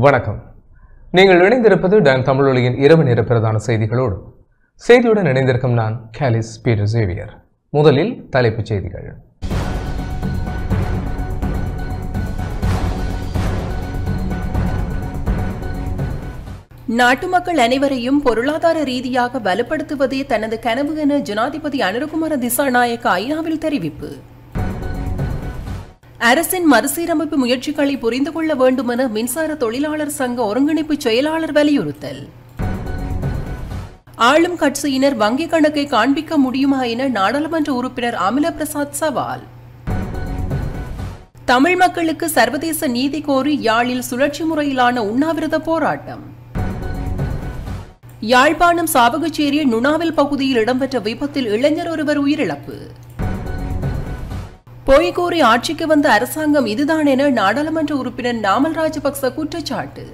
வணக்கம். நீங்கள் இணைந்திருப்பது டான் தமிழொலியின் இரவு நேர பிரதான செய்திகளோடு. செய்தியுடன் இணைந்திருக்கும் நான் கேலிஸ் பீட்டர் சேவியர். முதலில் தலைப்புச் செய்திகள். நாட்டு மக்கள் அனைவரையும் பொருளாதார ரீதியாக வலுப்படுத்துவதே தனது கனவு என ஜனாதிபதி அனுரகுமார திசாநாயக்க ஐநாவில் தெரிவிப்பு. அரசின் மறுசீரமைப்பு முயற்சிகளை புரிந்து கொள்ள வேண்டும் என மின்சார தொழிலாளர் சங்க ஒருங்கிணைப்பு செயலாளர் வலியுறுத்தல். ஆளும் கட்சியினர் வங்கிக் கணக்கை காண்பிக்க முடியுமா என நாடாளுமன்ற உறுப்பினர் அமில பிரசாத் சவால். தமிழ் மக்களுக்கு சர்வதேச நீதி கோரி யாழில் சுழற்சி முறையிலான உண்ணாவிரத போராட்டம். யாழ்ப்பாணம் சாவகச்சேரி நுணாவில் பகுதியில் இடம்பெற்ற விபத்தில் இளைஞர் ஒருவர் உயிரிழப்பு. பொய் கூறி ஆட்சிக்கு வந்த அரசாங்கம் இதுதான் என நாடாளுமன்ற உறுப்பினர் நாமல் ராஜபக்ச குற்றச்சாட்டு.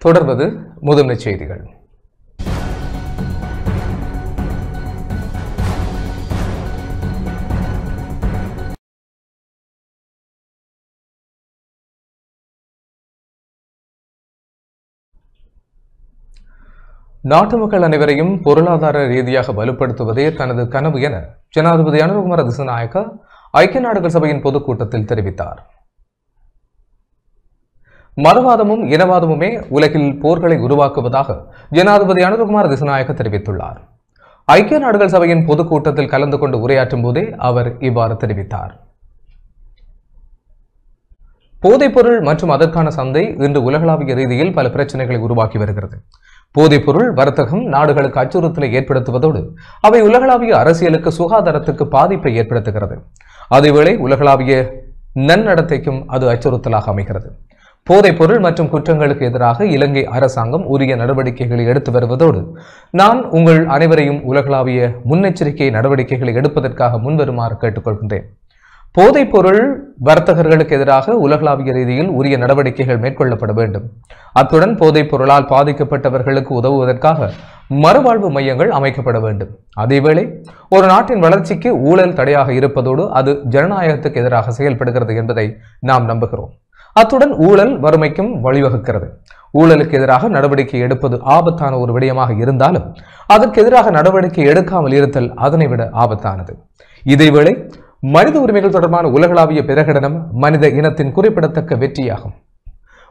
தொடர்வது முதன்மை செய்திகள். நாட்டு மக்கள் அனைவரையும் பொருளாதார ரீதியாக வலுப்படுத்துவதே தனது கனவு என ஜனாதிபதி அனுரகுமார திசாநாயக்க ஐக்கிய நாடுகள் சபையின் பொதுக்கூட்டத்தில் தெரிவித்தார். மதவாதமும் இனவாதமுமே உலகில் போர்களை உருவாக்குவதாக ஜனாதிபதி அனுரகுமார திசாநாயக்க தெரிவித்துள்ளார். ஐக்கிய நாடுகள் சபையின் பொதுக்கூட்டத்தில் கலந்து கொண்டு உரையாற்றும் போதே அவர் இவ்வாறு தெரிவித்தார். போதைப்பொருள் மற்றும் அதற்கான சந்தை இன்று உலகளாவிய ரீதியில் பல பிரச்சனைகளை உருவாக்கி வருகிறது. போதைப்பொருள் வர்த்தகம் நாடுகளுக்கு அச்சுறுத்தலை ஏற்படுத்துவதோடு அவை உலகளாவிய அரசியலுக்கு சுகாதாரத்துக்கு பாதிப்பை ஏற்படுத்துகிறது. அதேவேளை உலகளாவிய நன்னடத்தைக்கும் அது அச்சுறுத்தலாக அமைகிறது. போதைப்பொருள் மற்றும் குற்றங்களுக்கு எதிராக இலங்கை அரசாங்கம் உரிய நடவடிக்கைகளை எடுத்து வருவதோடு நான் உங்கள் அனைவரையும் உலகளாவிய முன்னெச்சரிக்கை நடவடிக்கைகளை எடுப்பதற்காக முன்வருமாறு கேட்டுக்கொள்கின்றேன். போதைப்பொருள் வர்த்தகர்களுக்கு எதிராக உலகளாவிய ரீதியில் உரிய நடவடிக்கைகள் மேற்கொள்ளப்பட வேண்டும். அத்துடன் போதைப் பொருளால் பாதிக்கப்பட்டவர்களுக்கு உதவுவதற்காக மறுவாழ்வு மையங்கள் அமைக்கப்பட வேண்டும். அதேவேளை ஒரு நாட்டின் வளர்ச்சிக்கு ஊழல் தடையாக இருப்பதோடு அது ஜனநாயகத்துக்கு எதிராக செயல்படுகிறது என்பதை நாம் நம்புகிறோம். அத்துடன் ஊழல் வறுமைக்கும் வழிவகுக்கிறது. ஊழலுக்கு எதிராக நடவடிக்கை எடுப்பது ஆபத்தான ஒரு விடயமாக இருந்தாலும் அதற்கு எதிராக நடவடிக்கை எடுக்காமல் இருத்தல் அதனை விட ஆபத்தானது. இதேவேளை மனித உரிமைகள் தொடர்பான உலகளாவிய பிரகடனம் மனித இனத்தின் குறிப்பிடத்தக்க வெற்றியாகும்.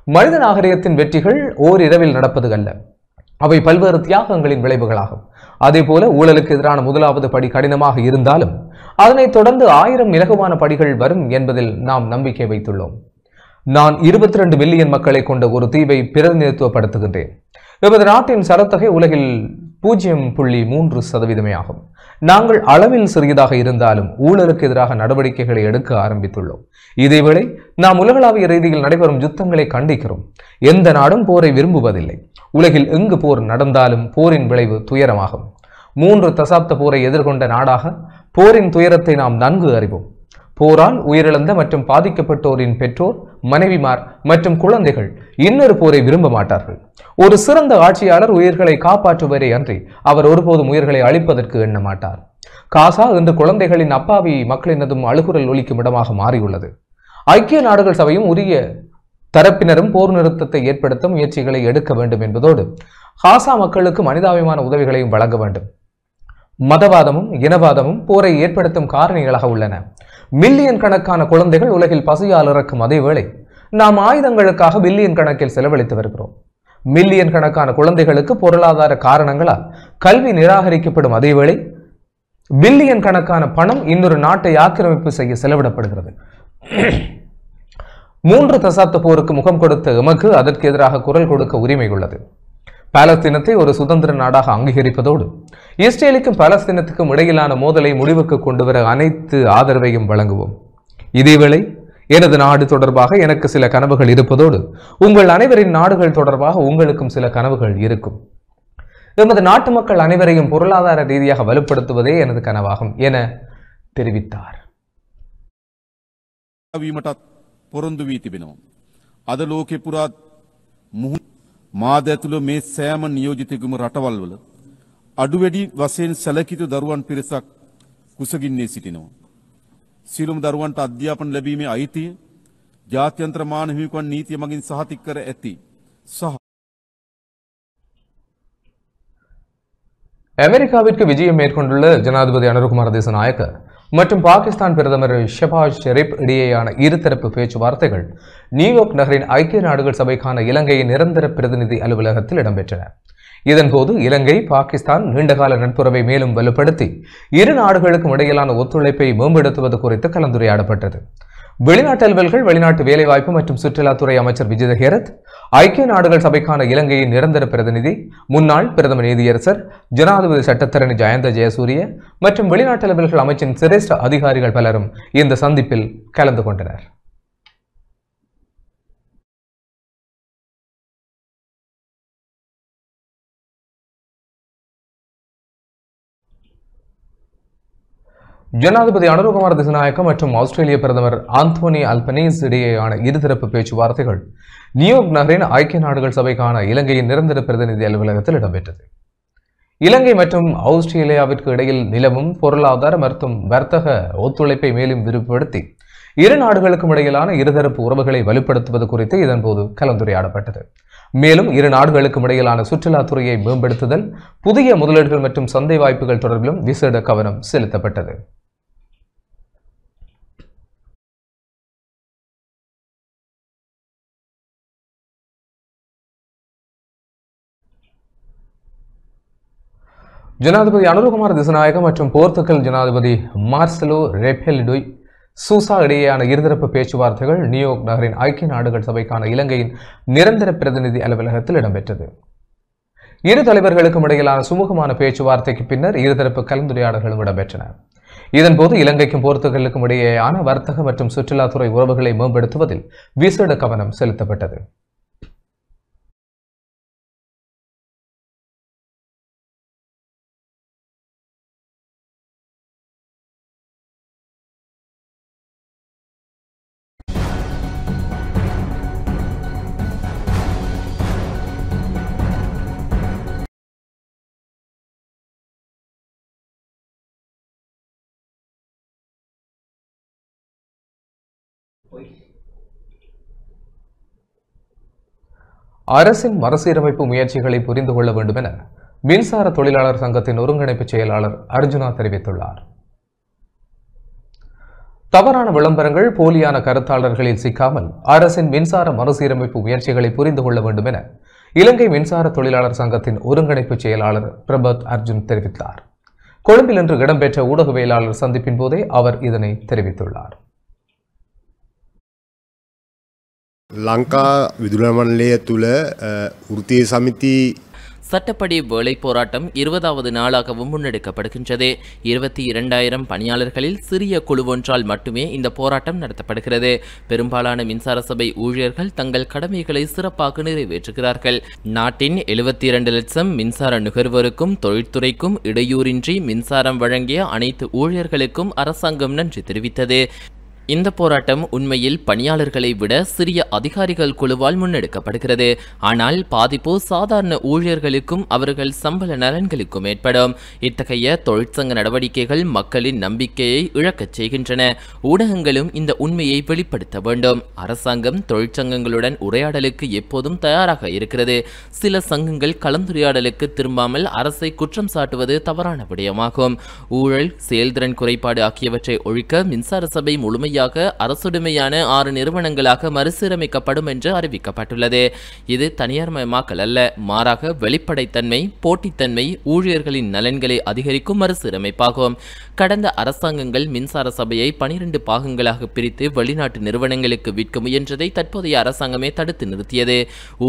மனித நாகரிகத்தின் வெற்றிகள் ஓரிரவில் நடப்பது அல்ல, அவை பல்வேறு தியாகங்களின் விளைவுகளாகும். அதேபோல ஊழலுக்கு எதிரான முதலாவது படி கடினமாக இருந்தாலும் அதனைத் தொடர்ந்து 1000 இலகுவான படிகள் வரும் என்பதில் நாம் நம்பிக்கை வைத்துள்ளோம். நான் 22 மில்லியன் மக்களை கொண்ட ஒரு தீவை பிரதிநிதித்துவப்படுத்துகின்றேன். எமது நாட்டின் சரத்தொகை உலகில் 0.3% ஆகும். நாங்கள் அளவில் சிறியதாக இருந்தாலும் ஊழலுக்கு எதிராக நடவடிக்கைகளை எடுக்க ஆரம்பித்துள்ளோம். இதேவேளை நாம் உலகளாவிய ரீதியில் நடைபெறும் யுத்தங்களை கண்டிக்கிறோம். எந்த நாடும் போரை விரும்புவதில்லை. உலகில் எங்கு போர் நடந்தாலும் போரின் விளைவு துயரமாகும். 3 தசாப்த போரை எதிர்கொண்ட நாடாக போரின் துயரத்தை நாம் நன்கு அறிவோம். போரால் உயிரிழந்த மற்றும் பாதிக்கப்பட்டோரின் பெற்றோர், மனைவிமார் மற்றும் குழந்தைகள் இன்னொரு போரை விரும்ப மாட்டார்கள். ஒரு சிறந்த ஆட்சியாளர் உயிர்களை காப்பாற்றுவரே அன்றி அவர் ஒருபோதும் உயிர்களை அழிப்பதற்கு எண்ண மாட்டார். காசா இன்று குழந்தைகளின் அப்பாவி மக்களினதும் அழுகுரல் ஒலிக்கும் இடமாக மாறியுள்ளது. ஐக்கிய நாடுகள் சபையும் உரிய தரப்பினரும் போர் நிறுத்தத்தை ஏற்படுத்த முயற்சிகளை எடுக்க வேண்டும் என்பதோடு காசா மக்களுக்கு மனிதாபிமான உதவிகளையும் வழங்க வேண்டும். மதவாதமும் இனவாதமும் போரை ஏற்படுத்தும் காரணிகளாக உள்ளன. மில்லியன் கணக்கான குழந்தைகள் உலகில் பசியால் இறக்கும் அதேவேளை நாம் ஆயுதங்களுக்காக பில்லியன் கணக்கில் செலவழித்து வருகிறோம். மில்லியன் கணக்கான குழந்தைகளுக்கு பொருளாதார காரணங்களால் கல்வி நிராகரிக்கப்படும் அதேவேளை பில்லியன் கணக்கான பணம் இன்னொரு நாட்டை ஆக்கிரமிப்பு செய்ய செலவிடப்படுகிறது. 3 தசாப்த போருக்கு முகம் கொடுத்த எமக்கு அதற்கு எதிராக குரல் கொடுக்க உரிமை உள்ளது. பாலஸ்தீனத்தை ஒரு சுதந்திர நாடாக அங்கீகரிப்பதோடு இஸ்ரேலுக்கும் பாலஸ்தீனத்துக்கும் இடையிலான மோதலை முடிவுக்கு கொண்டுவர அனைத்து ஆதரவையும் வழங்குவோம். இதேவேளை எனது நாடு தொடர்பாக எனக்கு சில கனவுகள் இருப்பதோடு உங்கள் அனைவரின் நாடுகள் தொடர்பாக உங்களுக்கும் சில கனவுகள் இருக்கும். எமது நாட்டு மக்கள் அனைவரையும் பொருளாதார ரீதியாக வலுப்படுத்துவதே எனது கனவாகும் என தெரிவித்தார். පොරොන්දු වී තිබෙනවා. අද ලෝකෙ පුරා මාද ඇතුළු මේ සෑම නියෝජිතයෙකුම රටවල්වල අඩු වැඩි වශයෙන් සැලකිත දරුවන් පිරිසක් කුසගින්නේ සිටිනවා. සියලුම දරුවන්ට අධ්‍යාපන ලැබීමේ අයිතිය ජාත්‍යන්තර මානව හිමිකම් නීතිය මගින් සහතික කර ඇති සහ அமெரிக்காவிற்கு விஜயம் மேற்கொண்டுள்ள ஜனாதிபதி அனுரகுமார திசாநாயக்க மற்றும் பாகிஸ்தான் பிரதமர் ஷெபாஸ் ஷெரீப் இடையேயான இருதரப்பு பேச்சுவார்த்தைகள் நியூயார்க் நகரின் ஐக்கிய நாடுகள் சபைக்கான இலங்கையின் நிரந்தர பிரதிநிதி அலுவலகத்தில் இடம்பெற்றன. இதன்போது இலங்கை பாகிஸ்தான் நீண்டகால நட்புறவை மேலும் வலுப்படுத்தி இரு நாடுகளுக்கும் இடையிலான ஒத்துழைப்பை மேம்படுத்துவது குறித்து கலந்துரையாடப்பட்டது. வெளிநாட்டு அலுவல்கள், வெளிநாட்டு வேலைவாய்ப்பு மற்றும் சுற்றுலாத்துறை அமைச்சர் விஜித ஹேரத், ஐக்கிய நாடுகள் சபைக்கான இலங்கையின் நிரந்தர பிரதிநிதி, முன்னாள் பிரதம நீதியரசர், ஜனாதிபதி சட்டத்தரணி ஜயந்த ஜெயசூரிய மற்றும் வெளிநாட்டு அலுவல்கள் அமைச்சின் சிரேஷ்ட அதிகாரிகள் பலரும் இந்த சந்திப்பில் கலந்து கொண்டனர். ஜனாதிபதி அனுரகுமார திசாநாயக்க மற்றும் ஆஸ்திரேலிய பிரதமர் ஆந்தோனி அல்பனீஸ் இடையேயான இருதரப்பு பேச்சுவார்த்தைகள் நியூயார்க் நகரின் ஐக்கிய நாடுகள் சபைக்கான இலங்கையின் நிரந்தர பிரதிநிதி அலுவலகத்தில் இடம்பெற்றது. இலங்கை மற்றும் ஆஸ்திரேலியாவிற்கு இடையில் நிலவும் பொருளாதார மற்றும் வர்த்தக ஒத்துழைப்பை மேலும் விரிவுபடுத்தி இரு நாடுகளுக்கும் இடையிலான இருதரப்பு உறவுகளை வலுப்படுத்துவது குறித்து இதன்போது கலந்துரையாடப்பட்டது. மேலும் இரு நாடுகளுக்கும் இடையிலான சுற்றுலாத்துறையை மேம்படுத்துதல், புதிய முதலீடுகள் மற்றும் சந்தை வாய்ப்புகள் தொடர்பிலும் விசேட கவனம் செலுத்தப்பட்டது. ஜனாதிபதி அனுரகுமார திசாநாயக்க மற்றும் போர்த்துகல் ஜனாதிபதி மார்செலோ ரெபெல்லோ சூசா இடையேயான இருதரப்பு பேச்சுவார்த்தைகள் நியூயார்க் நகரின் ஐக்கிய நாடுகள் சபைக்கான இலங்கையின் நிரந்தர பிரதிநிதி அலுவலகத்தில் இடம்பெற்றது. இரு தலைவர்களுக்கும் இடையிலான சுமூகமான பேச்சுவார்த்தைக்கு பின்னர் இருதரப்பு கலந்துரையாடல்களும் இடம்பெற்றன. இதன்போது இலங்கைக்கும் போர்த்துகலுக்கும் இடையேயான வர்த்தக மற்றும் சுற்றுலாத்துறை உறவுகளை மேம்படுத்துவதில் விசேட கவனம் செலுத்தப்பட்டது. அரசின் மறுசீரமைப்பு முயற்சிகளை புரிந்து கொள்ள வேண்டும் என மின்சார தொழிலாளர் சங்கத்தின் ஒருங்கிணைப்பு செயலாளர் அர்ஜுனா தெரிவித்துள்ளார். தவறான விளம்பரங்கள், போலியான கருத்தாளர்களில் சிக்காமல் அரசின் மின்சார மறுசீரமைப்பு முயற்சிகளை புரிந்து கொள்ள வேண்டும் என இலங்கை மின்சார தொழிலாளர் சங்கத்தின் ஒருங்கிணைப்பு செயலாளர் பிரபத் அர்ஜுன் தெரிவித்தார். கொழும்பில் இன்று இடம்பெற்ற ஊடகவியலாளர் சந்திப்பின் போதே அவர் இதனை தெரிவித்துள்ளார். லங்கா விதுள மண்டலය තුළ වෘත්තීය සමිති சட்டப்படி வேலை போராட்டம் 20வது நாளாகவும் முன்னெடுக்கப்படுகின்றது. 22,000 பணியாளர்களில் சிறிய குழு ஒன்றால் மட்டுமே இந்த போராட்டம் நடத்தப்படுகிறது. பெரும்பாலான மின்சார சபை ஊழியர்கள் தங்கள் கடமைகளை சிறப்பாக நிறைவேற்றுகிறார்கள். நாட்டின் 72 லட்சம் மின்சார நுகர்வோருக்கும் தொழில்துறைக்கும் இடையூறின்றி மின்சாரம் வழங்கிய அனைத்து ஊழியர்களுக்கும் அரசாங்கம் நன்றி தெரிவித்தது. இந்த போராட்டம் உண்மையில் பணியாளர்களை விட சிறிய அதிகாரிகள் குழுவால் முன்னெடுக்கப்படுகிறது. ஆனால் பாதிப்பு சாதாரண ஊழியர்களுக்கும் அவர்கள் சம்பள நலன்களுக்கும் ஏற்படும். இத்தகைய தொழிற்சங்க நடவடிக்கைகள் மக்களின் நம்பிக்கையை இழக்கச் செய்கின்றன. ஊடகங்களும் இந்த உண்மையை வெளிப்படுத்த வேண்டும். அரசாங்கம் தொழிற்சங்கங்களுடன் உரையாடலுக்கு எப்போதும் தயாராக இருக்கிறது. சில சங்கங்கள் கலந்துரையாடலுக்கு திரும்பாமல் அரசை குற்றம் சாட்டுவது தவறான விடயமாகும். ஊழல், செயல்திறன் குறைபாடு ஆகியவற்றை ஒழிக்க மின்சார சபை முழுமையாக அரசுடைமையான 6 நிறுவனங்களாக மறுசீரமைக்கப்படும் என்று அறிவிக்கப்பட்டுள்ளது. இது தனியார்மயமாக்கல் அல்ல, மாறாக வெளிப்படைத்தன்மை, போட்டித்தன்மை, ஊழியர்களின் நலன்களை அதிகரிக்கும் மறுசீரமைப்பாகும். கடந்த அரசாங்கங்கள் மின்சார சபையை 12 பாகங்களாக பிரித்து வெளிநாட்டு நிறுவனங்களுக்கு விற்க முயன்றதை தற்போதைய அரசாங்கமே தடுத்து நிறுத்தியது.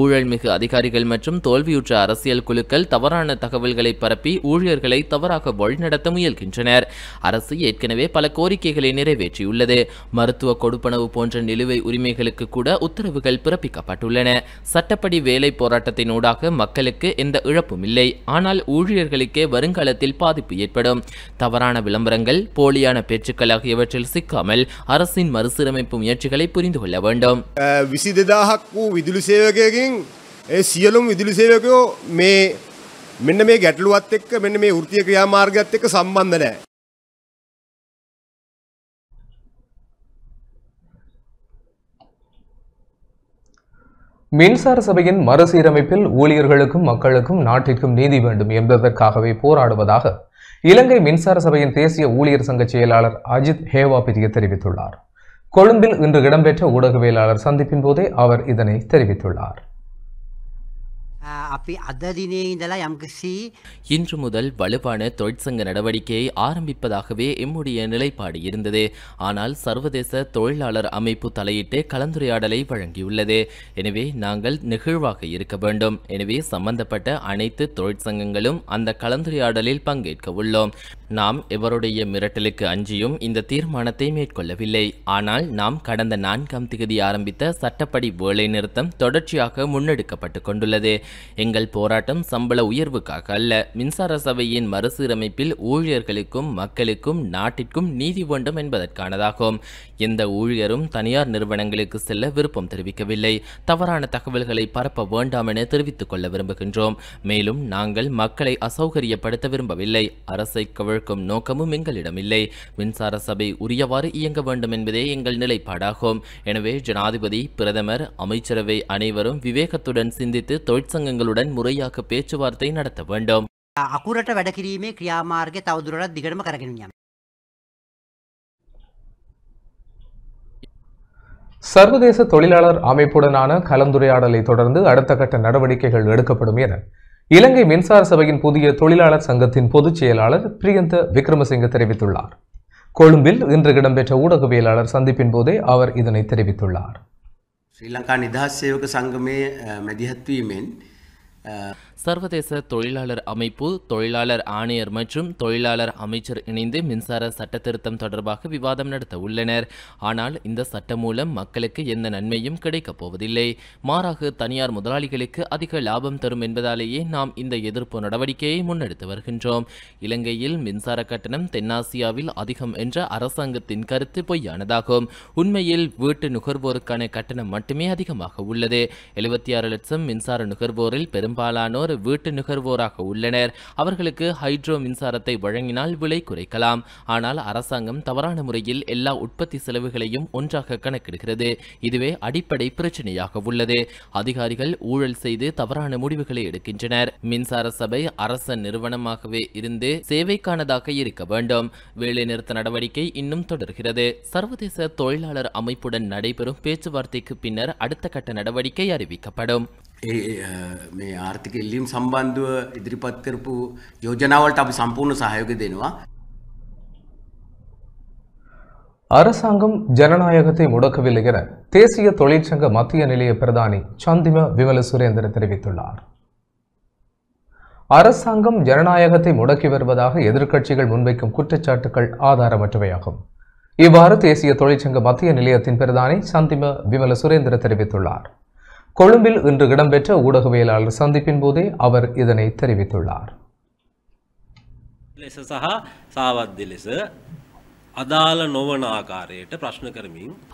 ஊழல் மிகு அதிகாரிகள் மற்றும் தோல்வியுற்ற அரசியல் குழுக்கள் தவறான தகவல்களை பரப்பி ஊழியர்களை தவறாக வழிநடத்த முயல்கின்றனர். அரசு ஏற்கனவே பல கோரிக்கைகளை நிறைவேற்றியுள்ளது. மருத்துவ கொடுப்பனவு போன்ற நிலுவை உரிமைகளுக்கு கூட உத்தரவுகள் பிறப்பிக்கப்பட்டுள்ளன. சட்டப்படி வேலை போராட்டத்தினூடாக மக்களுக்கு எந்த இழப்பும் இல்லை. ஆனால் ஊழியர்களுக்கே வருங்காலத்தில் பாதிப்பு ஏற்படும். தவறான விளம்பரங்கள், போலியான பேச்சுக்கள் ஆகியவற்றில் சிக்காமல் அரசின் மறுசீரமைப்பு முயற்சிகளை புரிந்து கொள்ள வேண்டும். 22,000ක් වූ විදුලි සේවකයකින් ඒ සියලුම විදුලි සේවකයෝ මෙන්න මේ ගැටලුවත් එක්ක මෙන්න මේ වෘත්තීය ක්‍රියාමාර්ගයත් එක්ක සම්බන්ධ නැහැ. மின்சார சபையின் மறுசீரமைப்பில் ஊழியர்களுக்கும் மக்களுக்கும் நாட்டிற்கும் நீதி வேண்டும் என்பதற்காகவே போராடுவதாக இலங்கை மின்சார சபையின் தேசிய ஊழியர் சங்க செயலாளர் அஜித் ஹேவாபிரிய தெரிவித்துள்ளார். கொழும்பில் இன்று இடம்பெற்ற ஊடகவியலாளர் சந்திப்பின் போதே அவர் இதனை தெரிவித்துள்ளார். இன்று முதல் வலுவான தொழிற்சங்க நடவடிக்கையை ஆரம்பிப்பதாகவே எம்முடைய நிலைப்பாடு இருந்தது. ஆனால் சர்வதேச தொழிலாளர் அமைப்பு தலையிட்டு கலந்துரையாடலை வழங்கியுள்ளது. எனவே நாங்கள் நெகிழ்வாக இருக்க வேண்டும். எனவே சம்பந்தப்பட்ட அனைத்து தொழிற்சங்கங்களும் அந்த கலந்துரையாடலில் பங்கேற்க உள்ளோம். நாம் எவருடைய மிரட்டலுக்கு அஞ்சியும் இந்த தீர்மானத்தை மேற்கொள்ளவில்லை. ஆனால் நாம் கடந்த 4ஆம் தேதி ஆரம்பித்த சட்டப்படி வேலை நிறுத்தம் தொடர்ச்சியாக முன்னெடுக்கப்பட்டு கொண்டுள்ளது. எங்கள் போராட்டம் சம்பள உயர்வுக்காக அல்ல, மின்சார சபையின் மறுசீரமைப்பில் ஊழியர்களுக்கும் மக்களுக்கும் நாட்டிற்கும் நீதி வேண்டும் என்பதற்கானதாகும். எந்த ஊழியரும் தனியார் நிறுவனங்களுக்கு செல்ல விருப்பம் தெரிவிக்கவில்லை. தவறான தகவல்களை பரப்ப வேண்டாம் என தெரிவித்துக் கொள்ள விரும்புகின்றோம். மேலும் நாங்கள் மக்களை அசௌகரியப்படுத்த விரும்பவில்லை. அரசை கவிழ்க்கும் நோக்கமும் எங்களிடம் இல்லை. மின்சார சபை உரியவாறு இயங்க வேண்டும் என்பதே எங்கள் நிலைப்பாடாகும். எனவே ஜனாதிபதி, பிரதமர், அமைச்சரவை அனைவரும் விவேகத்துடன் சிந்தித்து தொழிற்சங்கங்களுடன் முறையாக பேச்சுவார்த்தை நடத்த வேண்டும். අකුරට වැඩ කිරීමේ ක්‍රියාමාර්ගය තවදුරටත් දිගටම කරගෙන යන්න. சர்வதேச தொழிலாளர் அமைப்புடனான கலந்துரையாடலை தொடர்ந்து அடுத்த கட்ட நடவடிக்கைகள் எடுக்கப்படும் என இலங்கை மின்சார சபையின் புதிய தொழிலாளர் சங்கத்தின் பொதுச் செயலாளர் பிரியந்த விக்ரமசிங்க தெரிவித்துள்ளார். கொழும்பில் இன்று இடம்பெற்ற ஊடகவியலாளர் சந்திப்பின் போதே அவர் இதனை தெரிவித்துள்ளார். ශ්‍රී ලංකා නිදහස් සේවක සංගමයේ මැදිහත් වීමෙන් சர்வதேச தொழிலாளர் அமைப்பு, தொழிலாளர் ஆணையர் மற்றும் தொழிலாளர் அமைச்சர் இணைந்து மின்சார சட்ட திருத்தம் தொடர்பாக விவாதம் நடத்த உள்ளனர். ஆனால் இந்த சட்டம் மூலம் மக்களுக்கு எந்த நன்மையும் கிடைக்கப் போவதில்லை. மாறாக தனியார் முதலாளிகளுக்கு அதிக லாபம் தரும் என்பதாலேயே நாம் இந்த எதிர்ப்பு நடவடிக்கையை முன்னெடுத்து வருகின்றோம். இலங்கையில் மின்சார கட்டணம் தென்னாசியாவில் அதிகம் என்ற அரசாங்கத்தின் கருத்து பொய்யானதாகும். உண்மையில் வீட்டு நுகர்வோருக்கான கட்டணம் மட்டுமே அதிகமாக உள்ளது. 76 லட்சம் மின்சார நுகர்வோரில் பெரும்பாலானோர் வீட்டு நுகர்வோராக உள்ளனர். அவர்களுக்கு ஹைட்ரோ மின்சாரத்தை வழங்கினால் விலை குறைக்கலாம். ஆனால் அரசாங்கம் தவறான முறையில் எல்லா உற்பத்தி செலவுகளையும் ஒன்றாக கணக்கிடுகிறது. இதுவே அடிப்படை பிரச்சனையாக உள்ளது. அதிகாரிகள் ஊழல் செய்து தவறான முடிவுகளை எடுக்கின்றனர். மின்சார சபை அரச நிறுவனமாகவே இருந்து சேவைக்கானதாக இருக்க வேண்டும். வேலைநிறுத்த நடவடிக்கை இன்னும் தொடர்கிறது. சர்வதேச தொழிலாளர் அமைப்புடன் நடைபெறும் பேச்சுவார்த்தைக்கு பின்னர் அடுத்த கட்ட நடவடிக்கை அறிவிக்கப்படும். මේ ආර්ථික ඉල්ලීම් සම්බන්ධව ඉදිරිපත් කරපු යෝජනාවලට අපි සම්පූර්ණ සහයෝගය දෙනවා. அரசாங்கம் ஜனநாயகத்தை முடக்கவில்லை என தேசிய தொழிற்சங்க மத்திய நிலைய பிரதானி சந்திம விமல சுரேந்திர தெரிவித்துள்ளார். அரசாங்கம் ஜனநாயகத்தை முடக்கி வருவதாக எதிர்க்கட்சிகள் முன்வைக்கும் குற்றச்சாட்டுகள் ஆதாரமற்றவையாகும். இவ்வாறு தேசிய தொழிற்சங்க மத்திய நிலையத்தின் பிரதானி சந்திம விமல சுரேந்திர தெரிவித்துள்ளார். கொழும்பில் இன்று இடம்பெற்ற ஊடகவியலாளர் சந்திப்பின் போதே அவர் இதனை தெரிவித்துள்ளார்.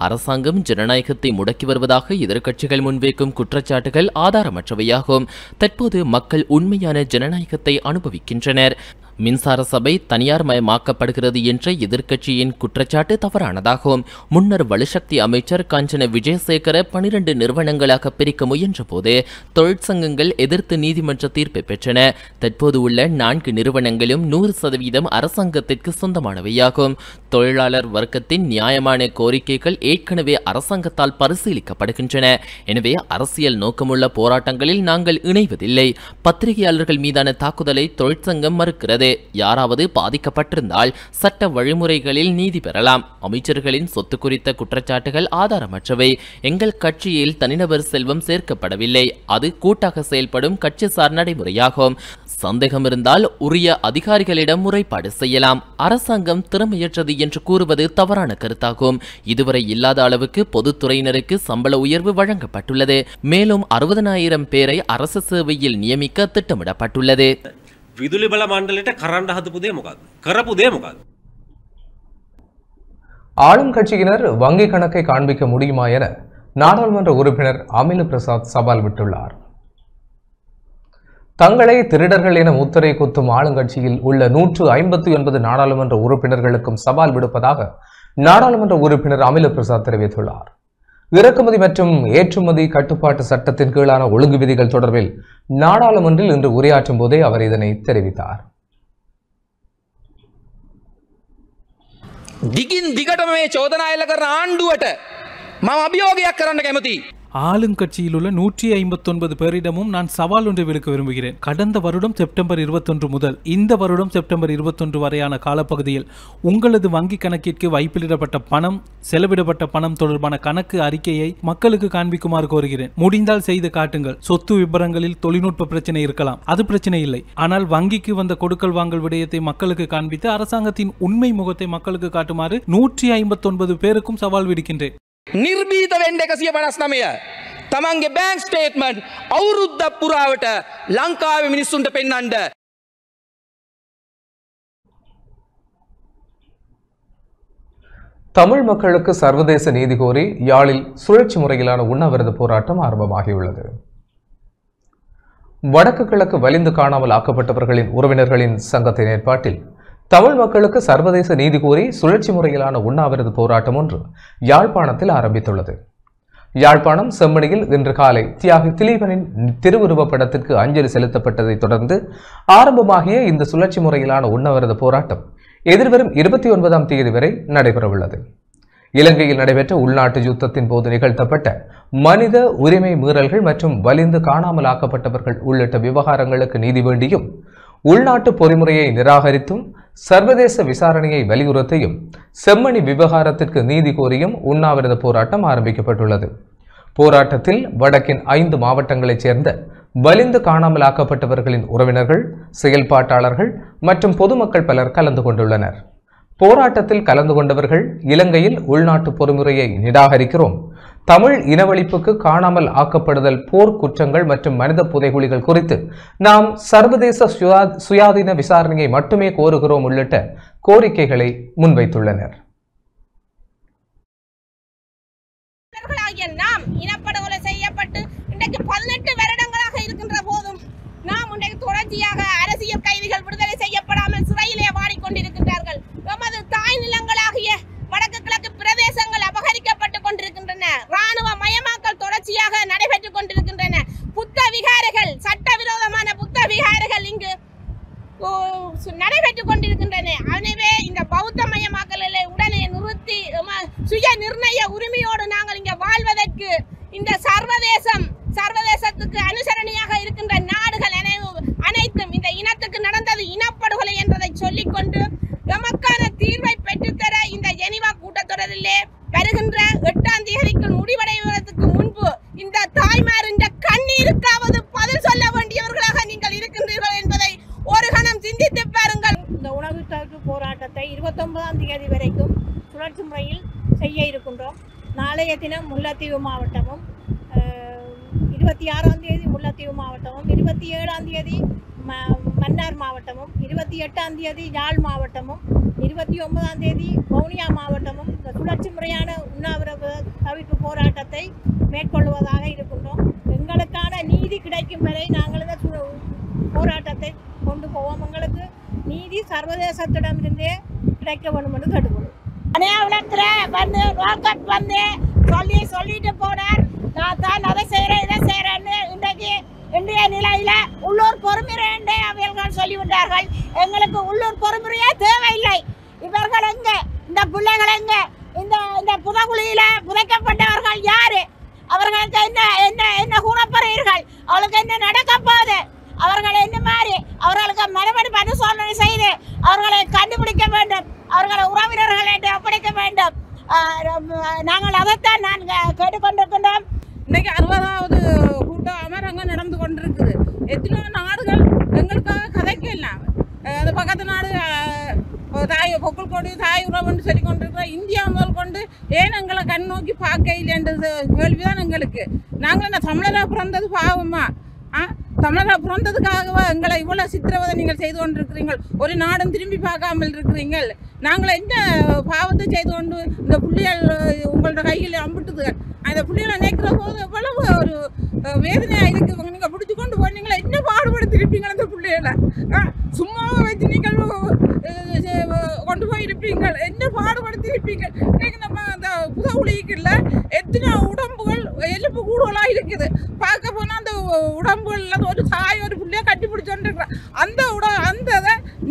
அரசாங்கம் ஜனநாயகத்தை முடக்கி வருவதாக எதிர்க்கட்சிகள் முன்வைக்கும் குற்றச்சாட்டுகள் ஆதாரமற்றவையாகும். தற்போது மக்கள் உண்மையான ஜனநாயகத்தை அனுபவிக்கின்றனர். மின்சார சபை தனியார் மயமாக்கப்படுகிறது என்ற எதிர்க்கட்சியின் குற்றச்சாட்டு தவறானதாகும். முன்னர் வலுசக்தி அமைச்சர் காஞ்சன விஜயசேகர 12 நிறுவனங்களாக பிரிக்க முயன்ற போது தொழிற்சங்கங்கள் எதிர்த்து நீதிமன்ற தீர்ப்பை பெற்றன. தற்போது உள்ள 4 நிறுவனங்களும் 100% அரசாங்கத்திற்கு சொந்தமானவையாகும். தொழிலாளர் வர்க்கத்தின் நியாயமான கோரிக்கைகள் ஏற்கனவே அரசாங்கத்தால் பரிசீலிக்கப்படுகின்றன. எனவே அரசியல் நோக்கமுள்ள போராட்டங்களில் நாங்கள் இணைவதில்லை. பத்திரிகையாளர்கள் மீதான தாக்குதலை தொழிற்சங்கம் மறுக்கிறது. யாராவது பாதிக்கப்பட்டிருந்தால் சட்ட வழிமுறைகளில் நீதி பெறலாம். அமைச்சர்களின் சொத்து குறித்த குற்றச்சாட்டுகள் ஆதாரமற்றவை. எங்கள் கட்சியில் தனிநபர் செல்வம் சேர்க்கப்படவில்லை. அது கூட்டாக செயல்படும் கட்சிசார் நடைமுறையாகும். சந்தேகம் இருந்தால் உரிய அதிகாரிகளிடம் முறைப்பாடு செய்யலாம். அரசாங்கம் திறமையற்றது என்று கூறுவது தவறான கருத்தாகும். இதுவரை இல்லாத அளவுக்கு பொதுத்துறையினருக்கு சம்பள உயர்வு வழங்கப்பட்டுள்ளது. மேலும் 60,000 பேரை அரசு சேவையில் நியமிக்க திட்டமிடப்பட்டுள்ளது. විදුලි බල මණ්ඩලයට කරන්න හදපු දේ මොකක්ද? කරපු දේ මොකක්ද? ஆளும் கட்சியினர் வங்கி கணக்கை காண்பிக்க முடியுமா என நாடாளுமன்ற உறுப்பினர் அமில பிரசாத் சவால் விட்டுள்ளார். தங்களை திருடர்கள் என முத்திரை குத்தும் ஆளுங்கட்சியில் உள்ள 159 நாடாளுமன்ற உறுப்பினர்களுக்கும் சவால் விடுப்பதாக நாடாளுமன்ற உறுப்பினர் அமில பிரசாத் தெரிவித்துள்ளார். இறக்குமதி மற்றும் ஏற்றுமதி கட்டுப்பாட்டு சட்டத்தின் கீழான ஒழுங்கு விதிகள் தொடர்பில் நாடாளுமன்றில் இன்று உரையாற்றும் போதே அவர் இதனை தெரிவித்தார். දිගින් දිගටම මේ චෝදනා එල්ල කරන ආණ්ඩුවට මම අභියෝගයක් කරන්න කැමතියි. ஆளுங்கட்சியில் உள்ள 159 பேரிடமும் நான் சவால் ஒன்றை விடுக்க விரும்புகிறேன். கடந்த வருடம் செப்டம்பர் 21 முதல் இந்த வருடம் செப்டம்பர் 21 வரையான காலப்பகுதியில் உங்களது வங்கி கணக்கிற்கு வைப்பிலிடப்பட்ட பணம், செலவிடப்பட்ட பணம் தொடர்பான கணக்கு அறிக்கையை மக்களுக்கு காண்பிக்குமாறு கோருகிறேன். முடிந்தால் செய்து காட்டுங்கள். சொத்து விபரங்களில் தொழில்நுட்ப பிரச்சனை இருக்கலாம், அது பிரச்சனை இல்லை. ஆனால் வங்கிக்கு வந்த கொடுக்கல் வாங்கல் விடயத்தை மக்களுக்கு காண்பித்து அரசாங்கத்தின் உண்மை முகத்தை மக்களுக்கு காட்டுமாறு 159 பேருக்கும் சவால் விடுக்கின்றேன். නිර්භීත වෙන්න 159 තමන්ගේ බැංක් ස්ටේට්මන්ට් අවුරුද්දක් පුරාවට ලංකාවේ මිනිස්සුන්ට පෙන්වන්න. தமிழ் மக்களுக்கு சர்வதேச நீதி கோரி யாழில் சுழற்சி முறையிலான உண்ணாவிரத போராட்டம் ஆரம்பமாகியுள்ளது. வடக்கு கிழக்கு வலிந்து காணாமல் ஆக்கப்பட்டவர்களின் உறவினர்களின் சங்கத்தின் ஏற்பாட்டில் தமிழ் மக்களுக்கு சர்வதேச நீதி கோரி சுழற்சி முறையிலான உண்ணாவிரத போராட்டம் ஒன்று யாழ்ப்பாணத்தில் ஆரம்பித்துள்ளது. யாழ்ப்பாணம் செம்மணியில் இன்று காலை தியாகி திலீபனின் திருவுருவப் படத்திற்கு அஞ்சலி செலுத்தப்பட்டதை தொடர்ந்து ஆரம்பமாகிய இந்த சுழற்சி முறையிலான உண்ணாவிரத போராட்டம் எதிர்வரும் 29ஆம் தேதி வரை நடைபெறவுள்ளது. இலங்கையில் நடைபெற்ற உள்நாட்டு யுத்தத்தின் போது நிகழ்த்தப்பட்ட மனித உரிமை மீறல்கள் மற்றும் வலிந்து காணாமல் ஆக்கப்பட்டவர்கள் உள்ளிட்ட விவகாரங்களுக்கு நீதி வேண்டியும் உள்நாட்டு பொறிமுறையை நிராகரித்தும் சர்வதேச விசாரணையை வலியுறுத்தியும் செம்மணி விவகாரத்திற்கு நீதி கோரியும் உண்ணாவிரத போராட்டம் ஆரம்பிக்கப்பட்டுள்ளது. போராட்டத்தில் வடக்கின் 5 மாவட்டங்களைச் சேர்ந்த வலிந்து காணாமல் ஆக்கப்பட்டவர்களின் உறவினர்கள், செயல்பாட்டாளர்கள் மற்றும் பொதுமக்கள் பலர் கலந்து கொண்டுள்ளனர். போராட்டத்தில் கலந்து கொண்டவர்கள் இலங்கையில் உள்நாட்டு பொறிமுறையை நிராகரிக்கிறோம், தமிழ் இனவழிப்புக்கு காணாமல் ஆக்கப்படுதல், போர் குற்றங்கள் மற்றும் மனித புதைகுழிகள் குறித்து நாம் சர்வதேச சுயாதீன விசாரணையை மட்டுமே கோருகிறோம் உள்ளிட்ட கோரிக்கைகளை முன்வைத்துள்ளனர். நாம் இனப்படுகொலை செய்யப்பட்டு இன்றைக்கு 18 வருடங்களாக இருக்கின்ற போதும் நாம் இன்றைக்கு தொடர்ச்சியாக அரசியல் கைதிகள் விடுதலை செய்யப்படாமல் சிறையிலே வாடிக்கொண்டிருக்கின்றார்கள். நமது தாய் நிலங்களாகிய வடக்கு கிழக்கு பிரதேசங்கள் அபகரிக்கப்பட்டுக் கொண்டிருக்கின்றன. ராணுவ மயமாக்கல் தொடர்ச்சியாக நடைபெற்றுக் கொண்டிருக்கின்றன. புத்த விகாரைகள், சட்டவிரோதமான புத்த விகாரைகள் இங்கு நடைபெற்றுக் கொண்டிருக்கின்றன. எனவே இந்த பௌத்த மயமாக்கலை உடனே நிறுத்தி சுய நிர்ணய உரிமையோடு நாங்கள் இங்கே வாழ்வதற்கு இந்த சர்வதேசத்துக்கு அனுசரணையாக இருக்கின்ற நாடுகள் அனைத்தும் இந்த இனத்துக்கு நடந்தது இனப்படுகொலை என்றதை சொல்லிக்கொண்டு எமக்கான தீர்வை பெற்றுத்தர இந்த ஜெனீவா கூட்டத்தொடரிலே வருகின்ற 8ஆம் தேதிக்குள் முடிவடைவதற்கு முன்பு இந்த தாய்மார் இந்த கண்ணீருக்காவது பதில் சொல்ல வேண்டியவர்களாக நீங்கள் இருக்கின்றீர்கள் என்பதை ஒரு கணம் சிந்தித்து பாருங்கள். இந்த உணவு தடுப்பு போராட்டத்தை 29ஆம் தேதி வரைக்கும் சுழற்சி முறையில் செய்ய இருக்கின்றோம். நாளைய தினம் முல்லைத்தீவு மாவட்டமும், 26ஆம் தேதி முல்லைத்தீவு மாவட்டமும், 27ஆம் தேதி மன்னார் மாவட்டமும், 28ஆம் தேதி யாழ் மாவட்டமும், 29ஆம் தேதி வவுனியா மாவட்டமும் இந்த சுழற்சி முறையான உண்ணாவிரத தவிர்ப்பு போராட்டத்தை மேற்கொள்வதாக இருக்கின்றோம். எங்களுக்கான நீதி கிடைக்கும் வரை நாங்கள் இந்த போராட்டத்தை கொண்டு போவோம். எங்களுக்கு நீதி சர்வதேசத்திடமிருந்தே கிடைக்க வேண்டும் என்று கேட்டுக்கொள்வோம். சொல்லிட்டு போனார், நான் தான் அதை செய்கிறேன் இதை செய்கிறேன்னு. இன்றைக்கு இன்றைய நிலையில உள்ளூர் பொறுமுறை அவர்கள் சொல்லிவிட்டார்கள். எங்களுக்கு உள்ளூர் பொறுமுறையே தேவையில்லை. இவர்கள் எங்க, இந்த பிள்ளைகள் எங்க, இந்த புதகுழியில புதைக்கப்பட்டவர்கள் யாரு, அவர்களுக்கு என்ன என்ன என்ன கூறப்படுகிறீர்கள், அவளுக்கு என்ன நடக்க போகுது, அவர்கள் என்ன மாதிரி அவர்களுக்கு மறுபடி பரிசோதனை செய்து அவர்களை கண்டுபிடிக்க வேண்டும், அவர்களை உறவினர்களை ஒப்படைக்க வேண்டும். நாங்கள் அதைத்தான் நாங்கள் கேட்டுக்கொண்டிருக்கின்றோம். இன்றைக்கு 60வது கூட்டம் அமரங்கம் நடந்து கொண்டிருக்குது. எத்தனையோ நாடுகள் எங்களுக்காக கதைக்கலாம். அந்த பக்கத்து நாடு தாய் பொக்குள் கொடி தாய் உறவுன்னு சொல்லி கொண்டிருக்கிறோம். இந்தியா முதல் கொண்டு ஏன் எங்களை கண் நோக்கி பார்க்க இல்லைன்றது கேள்விதான் எங்களுக்கு. நாங்கள் என்ன தமிழராக பிறந்தது பாவமா? தமிழராக பிறந்ததுக்காகவா எங்களை இவ்வளோ சித்திரவதை நீங்கள் செய்து கொண்டிருக்கிறீர்கள்? ஒரு நாடும் திரும்பி பார்க்காமல் இருக்கிறீங்கள். நாங்கள் என்ன பாவத்தை செய்து கொண்டு இந்த புள்ளிகள் உங்களோட கையில் அம்பிட்டுது. அந்த புள்ளிகளை நினைக்கிற போது எவ்வளவு ஒரு வேதனையாக இருக்குது. நீங்கள் பிடிச்சி கொண்டு போனீங்களா, என்ன பாடுபடுத்திருப்பீங்க. பிள்ளைகளை சும்மாவை வச்சு நீங்கள் கொண்டு போயிருப்பீங்கள், என்ன பாடுபடுத்தி இருப்பீங்க. இன்னைக்கு நம்ம அந்த புதவுளிக்குள்ள எத்தனை உடம்புகள் எலும்பு கூடுதலாக இருக்குது. பார்க்க போனால் அந்த உடம்புகளில் ஒரு தாய் ஒரு பிள்ளைய கட்டி பிடிச்சோன்னு அந்த அந்த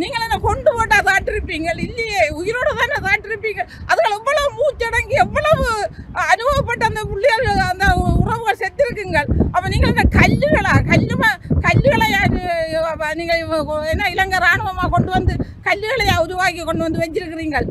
நீங்கள் என்ன கொண்டு போட்டா தாட்டிருப்பீங்க இல்லையே, உயிரோட தானே தாட்டிருப்பீங்க. அதுகள் எவ்வளவு மூச்சடங்கி எவ்வளவு அனுபவப்பட்ட அந்த பிள்ளைகள் அந்த உறவுகள் செத்துருக்குங்க. அப்போ நீங்கள் அந்த கல்லுகளை நீங்கள் என்ன இலங்கை இராணுவமாக கொண்டு வந்து கல்லுகளை உருவாக்கி கொண்டு வந்து வச்சிருக்கிறீங்கள்.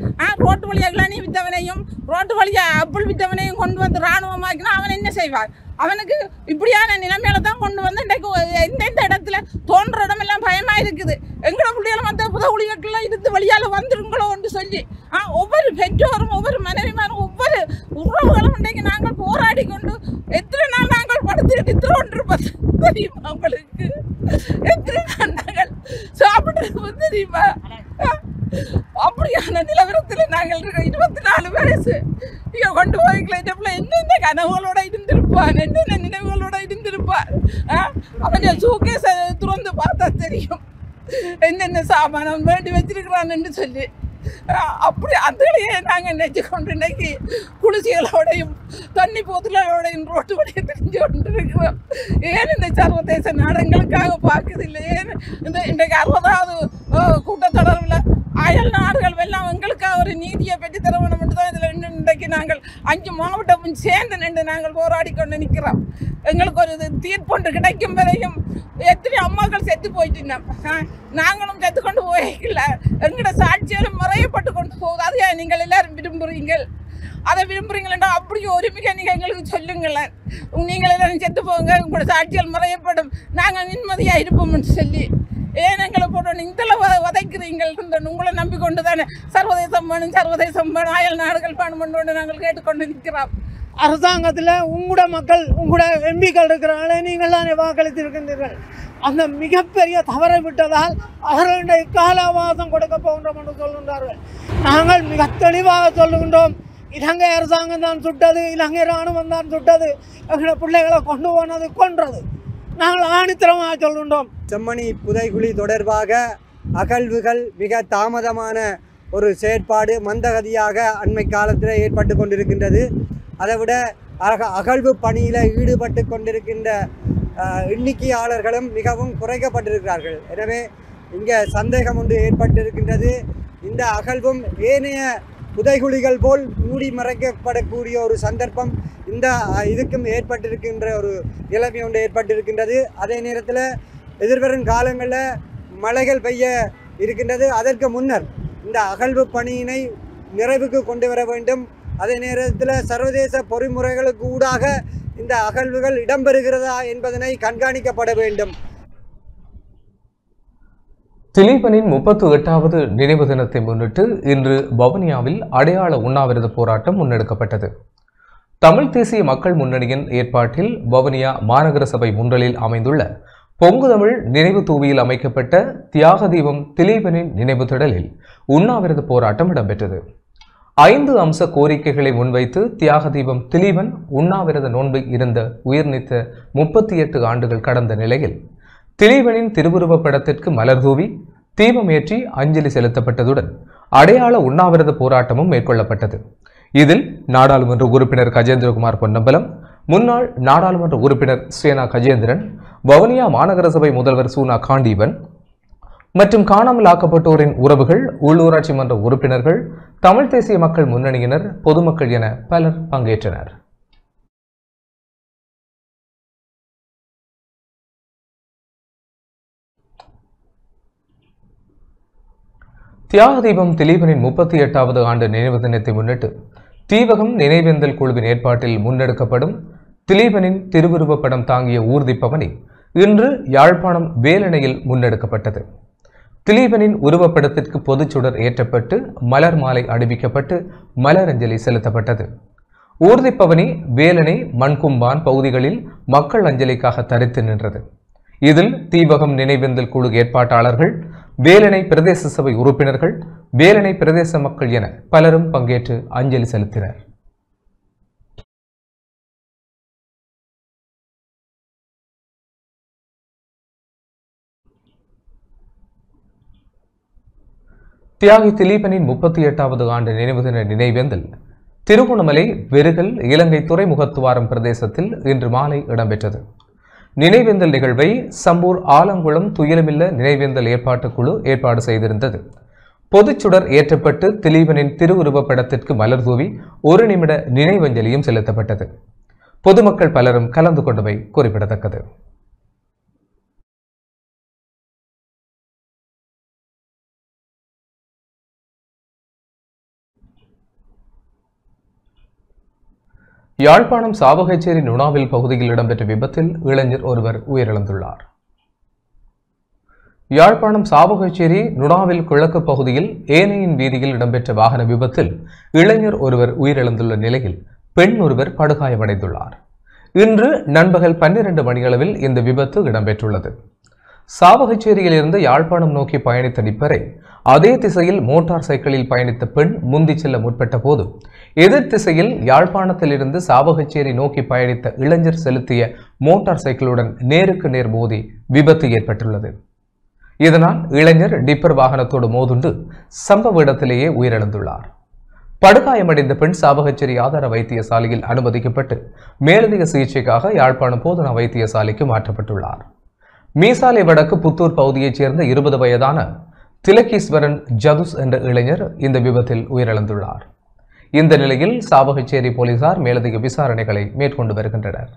ரோட்டு வழியாக இளநீ வித்தவனையும் ரோட்டு வழியாக அப்புள் வித்தவனையும் கொண்டு வந்து இராணுவமாக்கினா அவன் என்ன செய்வான்? அவனுக்கு இப்படியான நிலைமையில தான் கொண்டு வந்து இன்றைக்கு எந்தெந்த இடத்துல தோன்ற இடமெல்லாம் பயமா இருக்குது. எங்களை பிள்ளைகளை மற்ற புதவுளிகளுக்குள்ள இருந்து வழியால் வந்துருங்களோ என்று சொல்லி ஒவ்வொரு பெற்றோரும் ஒவ்வொரு மனைவிமாரும் ஒவ்வொரு உறவுகளும் இன்றைக்கு நாங்கள் போராடி கொண்டு எத்தனை நாள் நாங்கள் படுத்துக்கிட்டு திருவொன்றிருப்பது தெரியுமா உங்களுக்கு? எத்தனை நாள் நாங்கள் சாப்பிட்டு தெரியுமா? அப்படியான நிலவரத்தில் நாங்கள் 24 வயசு இங்கே கொண்டு போய்க்கல என்னென்ன கனவுகளோட இருந்திருப்பான், என்னென்ன நினைவுகளோட இருந்திருப்பான். அவன் சூக்கேஸை துறந்து பார்த்தா தெரியும் என்னென்ன சாமானம் வேண்டி வச்சிருக்கிறான்னு சொல்லி. அப்படி அதுலேயே நாங்கள் நினைச்சு கொண்டு இன்னைக்கு குளிர்ச்சிகளோடையும் தண்ணி போத்தலோடையும் ரோட்டு வழியை தெரிஞ்சு கொண்டு இருக்கிறோம். ஏன் இந்த சர்வதேச நாடுகளுக்காக பார்க்குது இல்லை? ஏன் இந்த இன்றைக்கு 60வது கூட்டத்தொடர்பில் அயல் நாடுகள் எல்லாம் எங்களுக்காக ஒரு நீதியை பெற்று தரணும் மட்டும் தான் இதில் இன்றைக்கு நாங்கள் 5 மாவட்டமும் சேர்ந்து நின்று நாங்கள் போராடி கொண்டு நிற்கிறோம். எங்களுக்கு ஒரு தீர்ப்பொன்று கிடைக்கும் வரையும் எத்தனை அம்மாக்கள் செத்து போயிட்டு நாங்களும் செத்து கொண்டு போயிக்கல. எங்களோட சாட்சியாலும் மறையப்பட்டு கொண்டு போகுது. அதையா நீங்கள் எல்லாரும் விரும்புகிறீங்கள்? அதை விரும்புகிறீங்களா? அப்படியே ஒருமிக்க நீங்கள் எங்களுக்கு சொல்லுங்களேன். நீங்கள் எல்லாரும் செத்து போங்க, உங்களோட சாட்சியால் மறையப்படும், நாங்கள் நிம்மதியாக இருப்போம்னு சொல்லி. ஏன் எங்களை போட்டு இந்த வதைக்கிறீங்கள்? உங்களை நம்பிக்கொண்டு தானே சர்வதேசம் வேணும் அயல் நாடுகள் வேணும்னு நாங்கள் கேட்டுக்கொண்டு நிற்கிறோம். அரசாங்கத்தில் உங்களோட மக்கள் உங்களோட எம்பிக்கள் இருக்கிறாங்களே, நீங்கள் தானே வாக்களித்திருக்கின்றீர்கள். அந்த மிகப்பெரிய தவறை விட்டதால் அவர்களுடைய கால அவகாசம் கொடுக்க போகின்றோம் என்று சொல்கின்றார்கள். நாங்கள் மிக தெளிவாக சொல்லுகின்றோம், இலங்கை அரசாங்கம் தான் சுட்டது, இலங்கை இராணுவம் தான் சுட்டது, எங்களோட பிள்ளைகளை கொண்டு போனது கொன்றது. நாங்கள் ஆணித்தரமாக சொல்கின்றோம். செம்மணி புதைகுழி தொடர்பாக அகழ்வுகள் மிக தாமதமான ஒரு செயற்பாடு மந்தகதியாக அண்மை காலத்தில் ஏற்பட்டு கொண்டிருக்கின்றது. அதைவிட அகழ்வு பணியில் ஈடுபட்டு கொண்டிருக்கின்ற எண்ணிக்கையாளர்களும் மிகவும் குறைக்கப்பட்டிருக்கிறார்கள். எனவே இங்கே சந்தேகம் ஒன்று ஏற்பட்டிருக்கின்றது. இந்த அகழ்வும் ஏனைய புதைகுழிகள் போல் மூடி மறைக்கப்படக்கூடிய ஒரு சந்தர்ப்பம் இந்த இதுக்கும் ஏற்பட்டிருக்கின்ற ஒரு நிலைமை ஒன்று ஏற்பட்டிருக்கின்றது. அதே நேரத்தில் எதிர்வரும் காலங்களில் மழைகள் பெய்ய இருக்கின்றது. அதற்கு முன்னர் இந்த அகழ்வு பணியினை நிறைவுக்கு கொண்டு வர வேண்டும். அதே நேரத்தில் சர்வதேச பொறிமுறைகளுக்கு ஊடாக இந்த அகழ்வுகள் இடம்பெறுகிறதா என்பதனை கண்காணிக்கப்பட வேண்டும். திலீபனின் 38வது நினைவு தினத்தை முன்னிட்டு இன்று வவுனியாவில் அடையாள உண்ணாவிரத போராட்டம் முன்னெடுக்கப்பட்டது. தமிழ் தேசிய மக்கள் முன்னணியின் ஏற்பாட்டில் வவுனியா மாநகர சபை முன்றலில் அமைந்துள்ள பொங்கு தமிழ் நினைவு தூவியில் அமைக்கப்பட்ட தியாக தீபம் திலீபனின் நினைவு திடலில் உண்ணாவிரத போராட்டம் இடம்பெற்றது. 5 அம்ச கோரிக்கைகளை முன்வைத்து தியாக தீபம் திலீபன் உண்ணாவிரத நோன்பை இருந்த உயிர்நீத்த 38 ஆண்டுகள் கடந்த நிலையில் திலீபனின் திருவுருவப் படத்திற்கு மலர் தூவி தீபம் ஏற்றி அஞ்சலி செலுத்தப்பட்டதுடன் அடையாள உண்ணாவிரத போராட்டமும் மேற்கொள்ளப்பட்டது. இதில் நாடாளுமன்ற உறுப்பினர் கஜேந்திரகுமார் பொன்னம்பலம், முன்னாள் நாடாளுமன்ற உறுப்பினர் சேனா கஜேந்திரன், வவுனியா மாநகர சபை முதல்வர் சூனா காண்டீபன் மற்றும் காணாமல் ஆக்கப்பட்டோரின் உறவுகள், உள்ளூராட்சி மன்ற உறுப்பினர்கள், தமிழ் தேசிய மக்கள் முன்னணியினர், பொதுமக்கள் என பலர் பங்கேற்றனர். தியாக தீபம் திலீபனின் 38வது ஆண்டு நினைவு தினத்தை முன்னிட்டு தீவகம் நினைவேந்தல் குழுவின் ஏற்பாட்டில் முன்னெடுக்கப்படும் திலீபனின் திருவுருவப் படம் தாங்கிய ஊர்தி பவனி இன்று யாழ்ப்பாணம் வேலணையில் முன்னெடுக்கப்பட்டது. திலீபனின் உருவப்படத்திற்கு பொதுச்சுடர் ஏற்றப்பட்டு மலர் மாலை அணிவிக்கப்பட்டு மலரஞ்சலி செலுத்தப்பட்டது. ஊர்திப்பவனி வேலணை மண்கும்பான் பகுதிகளில் மக்கள் அஞ்சலிக்காக தரித்து நின்றது. இதில் தீவகம் நினைவேந்தல் குழு ஏற்பாட்டாளர்கள், வேலணை பிரதேச சபை உறுப்பினர்கள், வேலணை பிரதேச மக்கள் என பலரும் பங்கேற்று அஞ்சலி செலுத்தினர். தியாகி திலீபனின் 38வது ஆண்டு நினைவு தின நினைவேந்தல் திருகோணமலை வெறுகல் இலங்கை துறைமுகத்துவாரம் பிரதேசத்தில் இன்று மாலை இடம்பெற்றது. நினைவேந்தல் நிகழ்வை சம்பூர் ஆலங்குளம் துயிலமில்ல நினைவேந்தல் ஏற்பாட்டுக்குழு ஏற்பாடு செய்திருந்தது. பொதுச்சுடர் ஏற்றப்பட்டு திலீபனின் திருவுருவப் படத்திற்கு மலர் தூவி 1 நிமிட நினைவஞ்சலியும் செலுத்தப்பட்டது. பொதுமக்கள் பலரும் கலந்து கொண்டவை குறிப்பிடத்தக்கது. யாழ்ப்பாணம் சாவகச்சேரி நுணாவில் பகுதியில் இடம்பெற்ற விபத்தில் இளைஞர் ஒருவர் உயிரிழந்துள்ளார். யாழ்ப்பாணம் சாவகச்சேரி நுணாவில் கிழக்கு பகுதியில் ஏனையின் வீதியில் இடம்பெற்ற வாகன விபத்தில் இளைஞர் ஒருவர் உயிரிழந்துள்ள நிலையில் பெண் ஒருவர் படுகாயமடைந்துள்ளார். இன்று நண்பகல் 12 மணியளவில் இந்த விபத்து இடம்பெற்றுள்ளது. சாவகச்சேரியில் இருந்து யாழ்ப்பாணம் நோக்கி பயணித்த டிப்பரை அதே திசையில் மோட்டார் சைக்கிளில் பயணித்த பெண் முந்தி செல்ல முற்பட்ட போது எதிர் திசையில் யாழ்ப்பாணத்தில் இருந்து சாவகச்சேரி நோக்கி பயணித்த இளைஞர் செலுத்திய மோட்டார் சைக்கிளுடன் நேருக்கு நேர் மோதி விபத்து ஏற்பட்டுள்ளது. இதனால் இளைஞர் டிப்பர் வாகனத்தோடு மோதுண்டு சம்பவ இடத்திலேயே உயிரிழந்துள்ளார். படுகாயமடைந்த பெண் சாவகச்சேரி ஆதார வைத்தியசாலையில் அனுமதிக்கப்பட்டு மேலதிக சிகிச்சைக்காக யாழ்ப்பாணம் போதனா வைத்தியசாலைக்கு மாற்றப்பட்டுள்ளார். மீசாலை வடக்கு புத்தூர் பகுதியைச் சேர்ந்த 20 வயதான திலகீஸ்வரன் ஜதுஸ் என்ற இளைஞர் இந்த விபத்தில் உயிரிழந்துள்ளார். இந்த நிலையில் சாவகச்சேரி போலீசார் மேலதிக விசாரணைகளை மேற்கொண்டு வருகின்றனர்.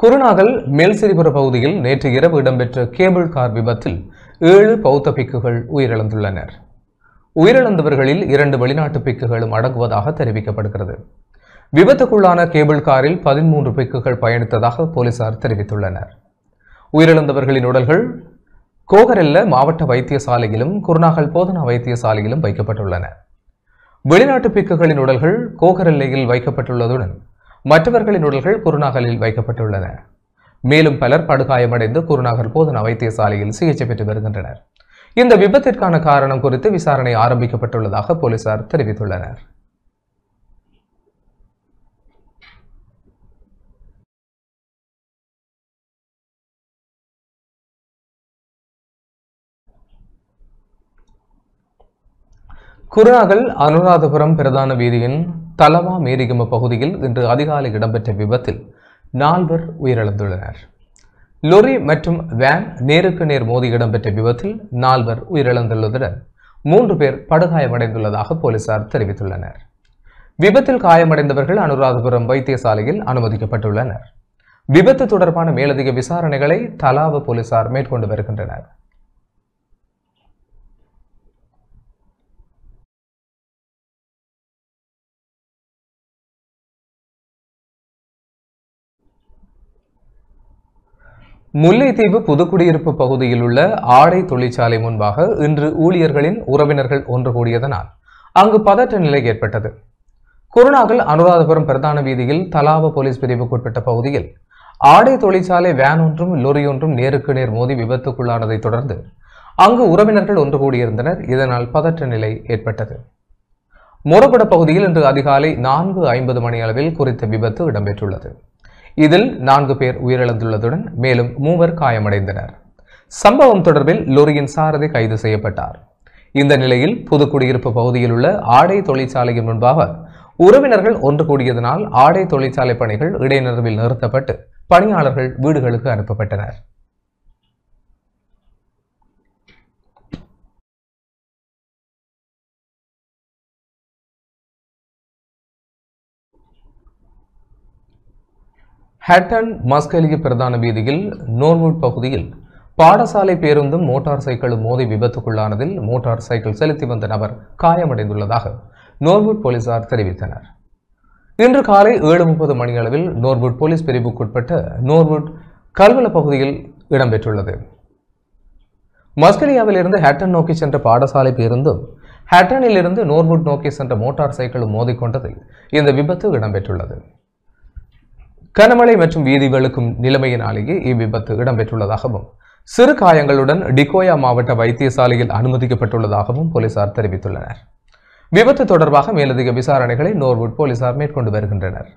குருநாகல் மேல்சிரிபுர பகுதியில் நேற்று இரவு இடம்பெற்ற கேபிள் கார் விபத்தில் 7 பௌத்த பிக்குகள் உயிரிழந்துள்ளனர். உயிரிழந்தவர்களில் 2 வெளிநாட்டு பிக்குகளும் அடங்குவதாக தெரிவிக்கப்படுகிறது. விபத்துக்குள்ளான கேபிள் காரில் 13 பிக்குகள் பயணித்ததாக போலீசார் தெரிவித்துள்ளனர். உயிரிழந்தவர்களின் உடல்கள் கோகரெல்ல மாவட்ட வைத்தியசாலையிலும் குருநாகல் போதனா வைத்தியசாலையிலும் வைக்கப்பட்டுள்ளன. வெளிநாட்டு பிக்குகளின் உடல்கள் கோகரெல்லையில் வைக்கப்பட்டுள்ளதுடன் மற்றவர்களின் உடல்கள் குருநாகலில் வைக்கப்பட்டுள்ளன. மேலும் பலர் படுகாயமடைந்து குருநாகல் போதனா வைத்தியசாலையில் சிகிச்சை பெற்று வருகின்றனர். இந்த விபத்திற்கான காரணம் குறித்து விசாரணை ஆரம்பிக்கப்பட்டுள்ளதாக போலீசார் தெரிவித்துள்ளனர். குருநாகல் அனுராதபுரம் பிரதான வீதியின் தலவா மேரிகம பகுதியில் இன்று அதிகாலை இடம்பெற்ற விபத்தில் 4 உயிரிழந்துள்ளனர். லொரி மற்றும் வேன் நேருக்கு நேர் மோதி இடம்பெற்ற விபத்தில் 4 உயிரிழந்துள்ளதுடன் 3 பேர் படுகாயமடைந்துள்ளதாக போலீசார் தெரிவித்துள்ளனர். விபத்தில் காயமடைந்தவர்கள் அனுராதபுரம் வைத்தியசாலையில் அனுமதிக்கப்பட்டுள்ளனர். விபத்து தொடர்பான மேலதிக விசாரணைகளை தலாவ போலீசார் மேற்கொண்டு வருகின்றனர். முல்லைத்தீவு புதுக்குடியிருப்பு பகுதியில் உள்ள ஆடை தொழிற்சாலை முன்பாக இன்று ஊழியர்களின் உறவினர்கள் ஒன்று கூடியதனால் அங்கு பதற்ற நிலை ஏற்பட்டது. குருநாகல் அனுராதபுரம் பிரதான வீதியில் தலாவ போலீஸ் பிரிவுக்குட்பட்ட பகுதியில் ஆடை தொழிற்சாலை வேன் ஒன்றும் லொரி ஒன்றும் நேருக்கு நேர் மோதி விபத்துக்குள்ளானதை தொடர்ந்து அங்கு உறவினர்கள் ஒன்று கூடியிருந்தனர். இதனால் பதற்ற நிலை ஏற்பட்டது. மொரகுட பகுதியில் இன்று அதிகாலை 4:50 மணி அளவில் குறித்த விபத்து இடம்பெற்றுள்ளது. இதில் 4 பேர் உயிரிழந்துள்ளதுடன் மேலும் 3 காயமடைந்தனர். சம்பவம் தொடர்பில் லொரியின் சாரதி கைது செய்யப்பட்டார். இந்த நிலையில் புதுக்குடியிருப்பு பகுதியில் உள்ள ஆடை தொழிற்சாலையின் முன்பாக உறவினர்கள் ஒன்று கூடியதனால் ஆடை தொழிற்சாலை பணிகள் இடைநிறுவில் நிறுத்தப்பட்டு பணியாளர்கள் வீடுகளுக்கு அனுப்பப்பட்டனர். ஹட்டன் மஸ்கலிய பிரதான வீதியில் நோர்வுட் பகுதியில் பாடசாலை பேருந்தும் மோட்டார் சைக்கிளும் மோதி விபத்துக்குள்ளானதில் மோட்டார் சைக்கிள் செலுத்தி வந்த நபர் காயமடைந்துள்ளதாக நோர்வுட் போலீசார் தெரிவித்தனர். இன்று காலை 7:30 மணி அளவில் நோர்வுட் போலீஸ் பிரிவுக்குட்பட்ட நோர்வுட் கல்வல பகுதியில் இடம்பெற்றுள்ளது. மஸ்கலியாவில் இருந்து ஹட்டன் நோக்கி சென்ற பாடசாலை பேருந்தும் ஹட்டனில் இருந்து நோர்வுட் நோக்கி சென்ற மோட்டார் சைக்கிளும் மோதிக்கொண்டதில் இந்த விபத்து இடம்பெற்றுள்ளது. கனமழை மற்றும் வீதி வெளுக்கும் நிலைமையினாலேயே இவ்விபத்து இடம்பெற்றுள்ளதாகவும் சிறு காயங்களுடன் டிகோயா மாவட்ட வைத்தியசாலையில் அனுமதிக்கப்பட்டுள்ளதாகவும் போலீசார் தெரிவித்துள்ளனர். விபத்து தொடர்பாக மேலதிக விசாரணைகளை நோர்வுட் போலீசார் மேற்கொண்டு வருகின்றனர்.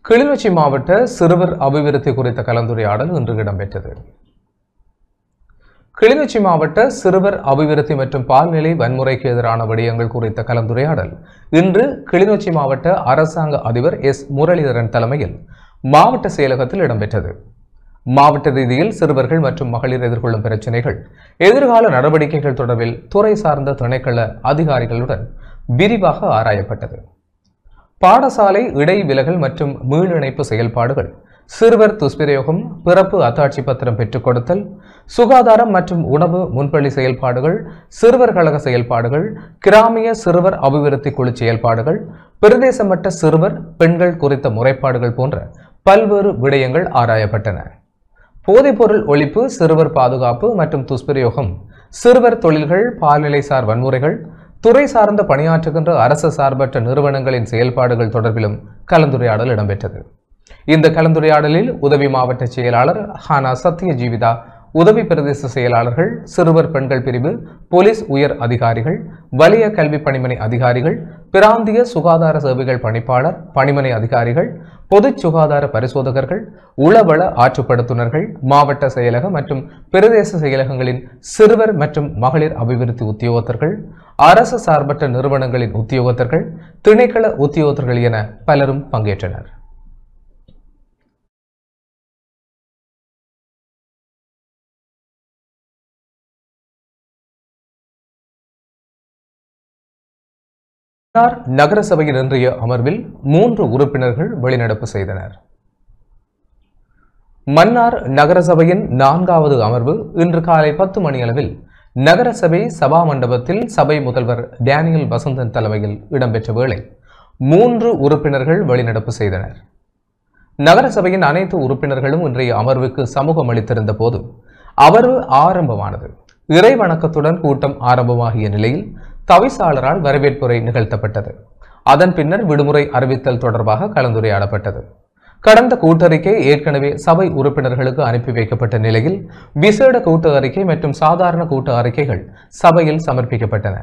கிளிநொச்சி மாவட்ட சிறுவர் அபிவிருத்தி குறித்த கலந்துரையாடல் இன்று இடம்பெற்றது. கிளிநொச்சி மாவட்ட சிறுவர் அபிவிருத்தி மற்றும் பால்நிலை வன்முறைக்கு எதிரான விடயங்கள் குறித்த கலந்துரையாடல் இன்று கிளிநொச்சி மாவட்ட அரசாங்க அதிபர் எஸ் முரளிதரன் தலைமையில் மாவட்ட செயலகத்தில் இடம்பெற்றது. மாவட்ட ரீதியில் சிறுவர்கள் மற்றும் மகளிர் எதிர்கொள்ளும் பிரச்சினைகள், எதிர்கால நடவடிக்கைகள் தொடர்பில் துறை சார்ந்த திணைக்கள அதிகாரிகளுடன் விரிவாக ஆராயப்பட்டது. பாடசாலை இடைவிலகல் மற்றும் மீளிணைப்பு செயல்பாடுகள், சிறுவர் துஷ்பிரயோகம், பிறப்பு அத்தாட்சி பத்திரம் பெற்றுக் கொடுத்தல், சுகாதாரம் மற்றும் உணவு முன்பள்ளி செயல்பாடுகள், சிறுவர் கழக செயல்பாடுகள், கிராமிய சிறுவர் அபிவிருத்தி குழு செயல்பாடுகள், பிரதேச மட்ட சிறுவர் பெண்கள் குறித்த முறைப்பாடுகள் போன்ற பல்வேறு விடயங்கள் ஆராயப்பட்டன. போதைப்பொருள் ஒழிப்பு, சிறுவர் பாதுகாப்பு மற்றும் துஷ்பிரயோகம், சிறுவர் தொழில்கள், பால்நிலைசார் வன்முறைகள், துறை சார்ந்த பணியாற்றுகின்ற அரசு சார்பற்ற நிறுவனங்களின் செயல்பாடுகள் தொடர்பிலும் கலந்துரையாடல் இடம்பெற்றது. இந்த கலந்துரையாடலில் உதவி மாவட்ட செயலாளர் ஹானா சத்திய ஜீவிதா, உதவி பிரதேச செயலாளர்கள், சிறுவர் பெண்கள் பிரிவு, போலீஸ் உயர் அதிகாரிகள், வலய கல்வி பணிமனை அதிகாரிகள், பிராந்திய சுகாதார சேவைகள் பணிப்பாளர், பணிமனை அதிகாரிகள், பொது சுகாதார பரிசோதகர்கள், உளவள ஆற்றுப்படுத்துனர்கள், மாவட்ட செயலக மற்றும் பிரதேச செயலகங்களின் சிறுவர் மற்றும் மகளிர் அபிவிருத்தி உத்தியோகத்தர்கள், அரசு சார்பற்ற நிறுவனங்களின் உத்தியோகத்தர்கள், திணைக்கள உத்தியோகத்தர்கள் என பலரும் பங்கேற்றனர். நகரசபையின் இன்றைய அமர்வில் 3 உறுப்பினர்கள் வெளிநடப்பு செய்தனர். மன்னார் நகரசபையின் 4வது அமர்வு இன்று காலை 10 மணியளவில் நகரசபை சபா மண்டபத்தில் சபை முதல்வர் டேனியல் வசந்தன் தலைமையில் இடம்பெற்ற வேளை 3 உறுப்பினர்கள் வெளிநடப்பு செய்தனர். நகரசபையின் அனைத்து உறுப்பினர்களும் இன்றைய அமர்வுக்கு சமூகம் அளித்திருந்த போது அமர்வு ஆரம்பமானது. இறை வணக்கத்துடன் கூட்டம் ஆரம்பமாகிய நிலையில் தவிசாளரால் வரவேற்புரை நிகழ்த்தப்பட்டது. அதன் பின்னர் விடுமுறை அறிவித்தல் தொடர்பாக கலந்துரையாடப்பட்டது. கடந்த கூட்டறிக்கை ஏற்கனவே சபை உறுப்பினர்களுக்கு அனுப்பி வைக்கப்பட்ட நிலையில் விசேட கூட்டு அறிக்கை மற்றும் சாதாரண கூட்டு அறிக்கைகள் சபையில் சமர்ப்பிக்கப்பட்டன.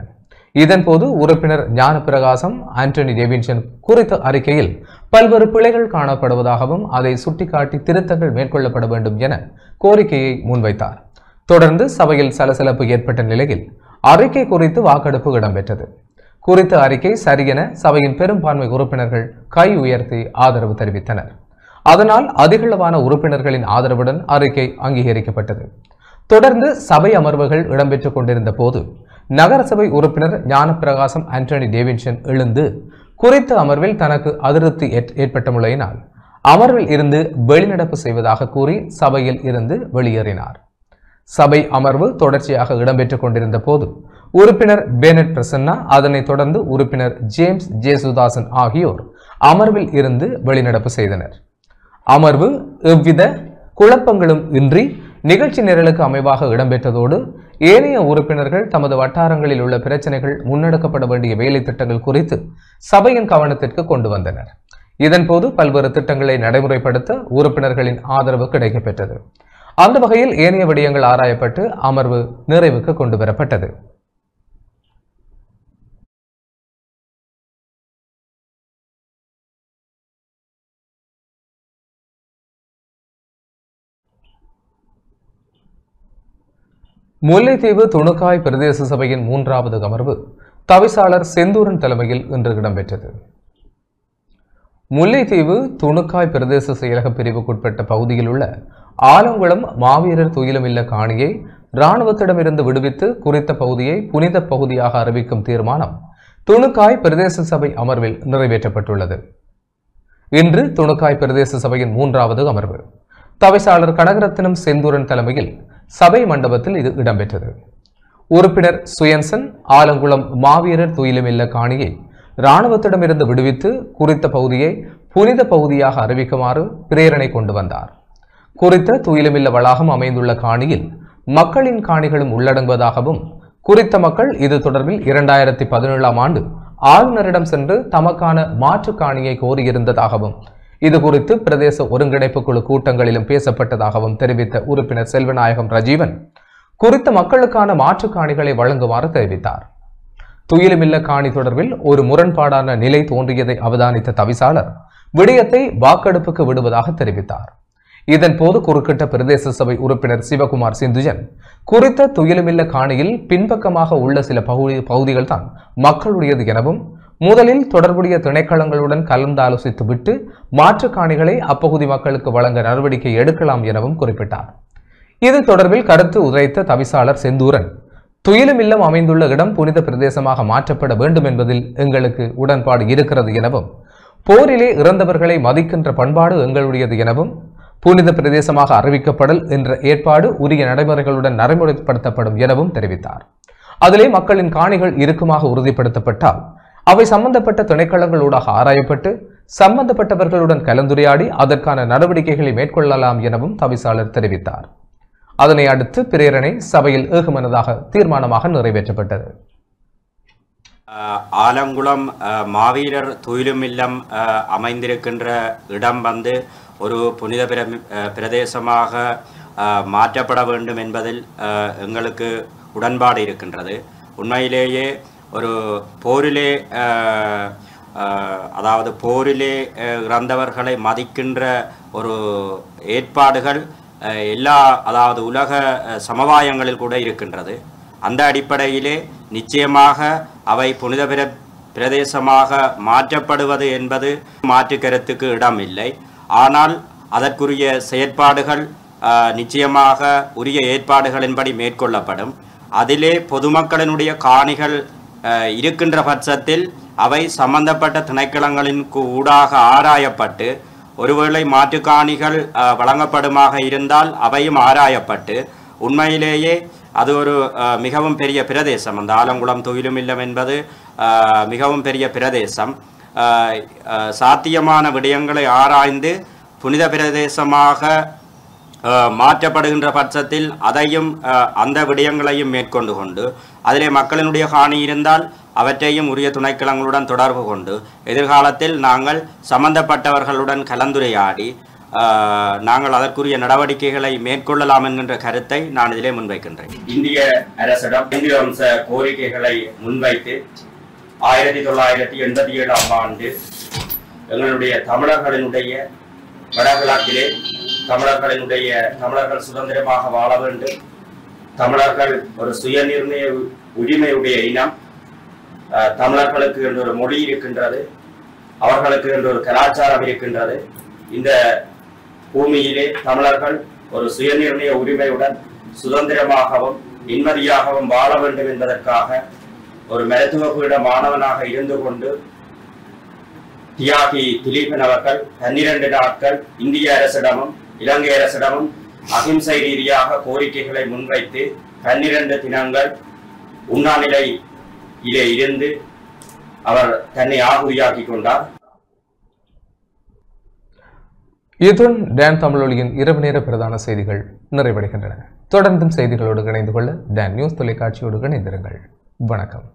இதன்போது உறுப்பினர் ஞானப்பிரகாசம் ஆண்டனி டேவின்சன் குறித்த அறிக்கையில் பல்வேறு பிழைகள் காணப்படுவதாகவும் அதை சுட்டிக்காட்டி திருத்தங்கள் மேற்கொள்ளப்பட வேண்டும் என கோரிக்கையை முன்வைத்தார். தொடர்ந்து சபையில் சலசலப்பு ஏற்பட்ட நிலையில் அறிக்கை குறித்து வாக்கெடுப்பு இடம்பெற்றது. குறித்த அறிக்கை சரியென சபையின் பெரும்பான்மை உறுப்பினர்கள் கை உயர்த்தி ஆதரவு தெரிவித்தனர். அதனால் அதிகளவான உறுப்பினர்களின் ஆதரவுடன் அறிக்கை அங்கீகரிக்கப்பட்டது. தொடர்ந்து சபை அமர்வுகள் இடம்பெற்றுக் கொண்டிருந்த போது நகரசபை உறுப்பினர் ஞானப்பிரகாசம் ஆண்டனி டேவின்சன் எழுந்து குறித்த அமர்வில் தனக்கு அதிருப்தி ஏற்பட்டுள்ளதினால் அமர்வில் இருந்து வெளிநடப்பு செய்வதாக கூறி சபையில் இருந்து வெளியேறினார். சபை அமர்வு தொடர்ச்சியாக இடம்பெற்றுக் கொண்டிருந்த போது உறுப்பினர் பெனட் பிரசன்னா, அதனைத் தொடர்ந்து உறுப்பினர் ஜேம்ஸ் ஜேசுதாசன் ஆகியோர் அமர்வில் இருந்து வெளிநடப்பு செய்தனர். அமர்வு எவ்வித குழப்பங்களும் இன்றி நிகழ்ச்சி நிரலுக்கு அமைவாக இடம்பெற்றதோடு ஏனைய உறுப்பினர்கள் தமது வட்டாரங்களில் உள்ள பிரச்சனைகள், முன்னெடுக்கப்பட வேண்டிய வேலை திட்டங்கள் குறித்து சபையின் கவனத்திற்கு கொண்டு வந்தனர். இதன்போது பல்வேறு திட்டங்களை நடைமுறைப்படுத்த உறுப்பினர்களின் ஆதரவு கிடைக்கப்பெற்றது. அந்த வகையில் ஏனைய விடயங்கள் ஆராயப்பட்டு அமர்வு நிறைவுக்கு கொண்டு வரப்பட்டது. முல்லைத்தீவு துணுக்காய் பிரதேச சபையின் 3வது அமர்வு தவிசாளர் செந்தூரன் தலைமையில் இன்று இடம்பெற்றது. முல்லைத்தீவு துணுக்காய் பிரதேச செயலக பிரிவுக்குட்பட்ட பகுதியில் உள்ள ஆலங்குளம் மாவீரர் துயிலுமில்ல காணியை இராணுவத்திடமிருந்து விடுவித்து குறித்த பகுதியை புனித பகுதியாக அறிவிக்கும் தீர்மானம் துணுக்காய் பிரதேச சபை அமர்வில் நிறைவேற்றப்பட்டுள்ளது. இன்று துணுக்காய் பிரதேச சபையின் 3வது அமர்வு தவிசாளர் கனகரத்தினம் செந்தூரன் தலைமையில் சபை மண்டபத்தில் இது இடம்பெற்றது. உறுப்பினர் சுயன்சன் ஆலங்குளம் மாவீரர் துயிலுமில்ல காணியை இராணுவத்திடமிருந்து விடுவித்து குறித்த பகுதியை புனித பகுதியாக அறிவிக்குமாறு பிரேரணை கொண்டு வந்தார். குறித்த துயிலுமில்ல வளாகம் அமைந்துள்ள காணியில் மக்களின் காணிகளும் உள்ளடங்குவதாகவும் குறித்த மக்கள் இது தொடர்பில் 2017ஆம் ஆண்டு ஆளுநரிடம் சென்று தமக்கான மாற்று காணியை கோரியிருந்ததாகவும் இது குறித்து பிரதேச ஒருங்கிணைப்பு குழு கூட்டங்களிலும் பேசப்பட்டதாகவும் தெரிவித்த உறுப்பினர் செல்வநாயகம் ரஜீவன் குறித்த மக்களுக்கான மாற்று காணிகளை வழங்குமாறு தெரிவித்தார். துயிலுமில்ல காணி தொடர்பில் ஒரு முரண்பாடான நிலை தோன்றியதை அவதானித்த தவிசாளர் விடயத்தை வாக்கெடுப்புக்கு விடுவதாக தெரிவித்தார். இதன்போது குறுக்கிட்ட பிரதேச சபை உறுப்பினர் சிவகுமார் சிந்துஜன் குறித்த துயிலுமில்ல காணியில் பின்பக்கமாக உள்ள சில பகுதிகள் தான் மக்களுடையது எனவும் முதலில் தொடர்புடைய திணைக்களங்களுடன் கலந்தாலோசித்துவிட்டு மாற்று காணிகளை அப்பகுதி மக்களுக்கு வழங்க நடவடிக்கை எடுக்கலாம் எனவும் குறிப்பிட்டார். இது தொடர்பில் கருத்து உரைத்த தவிசாளர் செந்தூரன் துயிலுமில்லம் அமைந்துள்ள இடம் புனித பிரதேசமாக மாற்றப்பட வேண்டும் என்பதில் எங்களுக்கு உடன்பாடு இருக்கிறது எனவும் போரிலே இறந்தவர்களை மதிக்கின்ற பண்பாடு எங்களுடையது எனவும் புனித பிரதேசமாக அறிவிக்கப்படல் என்ற ஏற்பாடு உரிய நடைமுறைகளுடன் நடைமுறைப்படுத்தப்படும் எனவும் தெரிவித்தார். அதிலே மக்களின் காணிகள் இறுக்கமாக உறுதிப்படுத்தப்பட்டால் அவை சம்பந்தப்பட்ட திணைக்களங்களூடாக ஆராயப்பட்டு சம்பந்தப்பட்டவர்களுடன் கலந்துரையாடி அதற்கான நடவடிக்கைகளை மேற்கொள்ளலாம் எனவும் தவிசாளர் தெரிவித்தார். அதனை அடுத்து பிரேரணை சபையில் ஏகமனதாக தீர்மானமாக நிறைவேற்றப்பட்டது. ஆலங்குளம் மாவீரர் துயிலுமில்லம் அமைந்திருக்கின்ற இடம் ஒரு புனித பிரதேசமாக மாற்றப்பட வேண்டும் என்பதில் எங்களுக்கு உடன்பாடு இருக்கின்றது. உண்மையிலேயே ஒரு போரிலே அதாவது போரிலே இறந்தவர்களை மதிக்கின்ற ஒரு ஏற்பாடுகள் எல்லா அதாவது உலக சமவாயங்களில் கூட இருக்கின்றது. அந்த அடிப்படையிலே நிச்சயமாக அவை புனித பிரதேசமாக மாற்றப்படுவது என்பது மாற்று கருத்துக்கு இடம் இல்லை. ஆனால் அதற்குரிய செயற்பாடுகள் நிச்சயமாக உரிய ஏற்பாடுகளின்படி மேற்கொள்ளப்படும். அதிலே பொதுமக்களினுடைய காணிகள் இருக்கின்ற பட்சத்தில் அவை சம்பந்தப்பட்ட திணைக்களங்களின் ஊடாக ஆராயப்பட்டு ஒருவேளை மாற்று காணிகள் வழங்கப்படுமாக இருந்தால் அவையும் ஆராயப்பட்டு உண்மையிலேயே அது ஒரு மிகவும் பெரிய பிரதேசம். அந்த ஆலங்குளம் துயிலுமில்லம் என்பது மிகவும் பெரிய பிரதேசம். சாத்தியமான விடயங்களை ஆராய்ந்து புனித பிரதேசமாக மாற்றப்படுகின்ற பட்சத்தில் அதையும் அந்த விடயங்களையும் மேற்கொண்டு கொண்டு அதிலே மக்களினுடைய காணி இருந்தால் அவற்றையும் உரிய துணைக்களங்களுடன் தொடர்பு கொண்டு எதிர்காலத்தில் நாங்கள் சம்பந்தப்பட்டவர்களுடன் கலந்துரையாடி நாங்கள் அதற்குரிய நடவடிக்கைகளை மேற்கொள்ளலாம் என்கின்ற கருத்தை நான் இதிலே முன்வைக்கின்றேன். இந்திய அரசிடம் 5 அம்ச கோரிக்கைகளை முன்வைத்து 1987ஆம் ஆண்டு எங்களுடைய தமிழர்களினுடைய வடகிழக்கிலே தமிழர்கள் சுதந்திரமாக வாழ வேண்டும், தமிழர்கள் ஒரு சுயநிர்ணய உரிமையுடைய இனம், தமிழர்களுக்கு என்ற ஒரு மொழி இருக்கின்றது, அவர்களுக்கு என்ற ஒரு கலாச்சாரம் இருக்கின்றது. இந்த பூமியிலே தமிழர்கள் ஒரு சுயநிர்ணய உரிமையுடன் சுதந்திரமாகவும் நிம்மதியாகவும் வாழ வேண்டும் என்பதற்காக ஒரு மருத்துவ பீட மாணவனாக இருந்து கொண்டு தியாகி திலீபன் அவர்கள் 12 நாட்கள் இந்திய அரசிடமும் இலங்கை அரசிடமும் அகிம்சை ரீதியாக கோரிக்கைகளை முன்வைத்து 12 தினங்கள் உண்ணாநிலையிலே இருந்து அவர் தன்னை ஆகுதியாக்கி கொண்டார். இதுடன் டான் தமிழொலியின் இரவு நேர பிரதான செய்திகள் நிறைவடைகின்றன. தொடர்ந்தும் செய்திகளோடு இணைந்து கொள்ள டான் நியூஸ் தொலைக்காட்சியோடு இணைந்திருங்கள். வணக்கம்.